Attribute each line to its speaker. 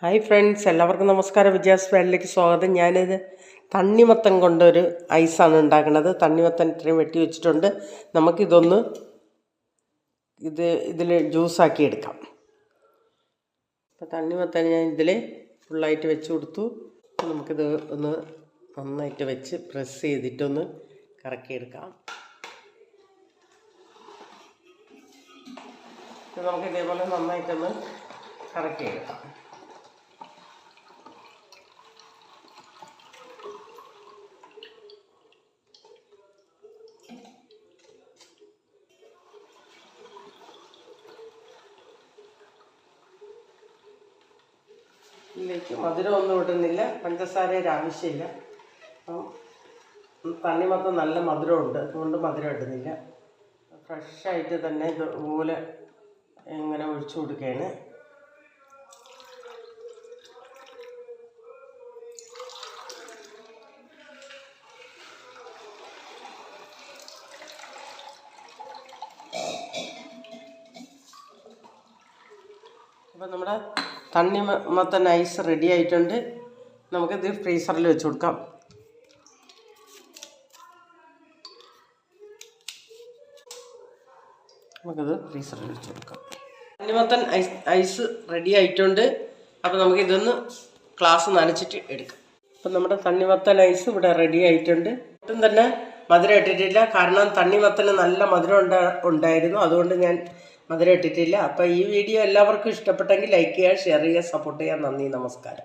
Speaker 1: Hi friends, എല്ലാവർക്കും നമസ്കാരം. വിജയാസ് വേൾഡിലേക്ക് സ്വാഗതം. ഞാനിത് തണ്ണിമത്തൻ കൊണ്ടൊരു ഐസാണ് ഉണ്ടാക്കുന്നത്. തണ്ണിമത്തൻ ഇത്രയും വെട്ടി വെച്ചിട്ടുണ്ട്. നമുക്കിതൊന്ന് ഇതിൽ ജ്യൂസാക്കി എടുക്കാം. അപ്പോൾ തണ്ണിമത്തൻ ഞാൻ ഇതിൽ ഫുള്ളായിട്ട് വെച്ച് കൊടുത്തു. നമുക്കിത് ഒന്ന് നന്നായിട്ട് വെച്ച് പ്രസ് ചെയ്തിട്ടൊന്ന് കറക്കിയെടുക്കാം. നമുക്ക് ഇതേപോലെ നന്നായിട്ടൊന്ന് കറക്കിയെടുക്കാം. ഇതിലേക്ക് മധുരമൊന്നും ഇടുന്നില്ല, പഞ്ചസാരയുടെ ആവശ്യമില്ല. തണ്ണിമത്തൻ നല്ല മധുരമുണ്ട്, അതുകൊണ്ട് മധുരം ഇടുന്നില്ല. ഫ്രഷായിട്ട് തന്നെ ഇതുപോലെ ഇങ്ങനെ ഒഴിച്ചു കൊടുക്കുകയാണ്. അപ്പോൾ നമ്മുടെ തണ്ണിമത്തൻ ഐസ് റെഡി ആയിട്ടുണ്ട്. നമുക്കിത് ഫ്രീസറിൽ വെച്ച് കൊടുക്കാം. നമുക്കിത് ഫ്രീസറിൽ വെച്ച് കൊടുക്കാം. തണ്ണിമത്തൻ ഐസ് റെഡി ആയിട്ടുണ്ട്. അപ്പോൾ നമുക്കിതൊന്ന് ഗ്ലാസ് നനച്ചിട്ട് എടുക്കാം. അപ്പം നമ്മുടെ തണ്ണിമത്തൻ ഐസ് ഇവിടെ റെഡി ആയിട്ടുണ്ട്. ഒട്ടും തന്നെ മധുരം ഇട്ടിട്ടില്ല, കാരണം തണ്ണിമത്തന് നല്ല മധുരം ഉണ്ടായിരുന്നു, അതുകൊണ്ട് ഞാൻ മധുരം ഇട്ടിട്ടില്ല. അപ്പോൾ ഈ വീഡിയോ എല്ലാവർക്കും ഇഷ്ടപ്പെട്ടെങ്കിൽ ലൈക്ക് ചെയ്യുക, ഷെയർ ചെയ്യുക, സപ്പോർട്ട് ചെയ്യുക. നന്ദി, നമസ്കാരം.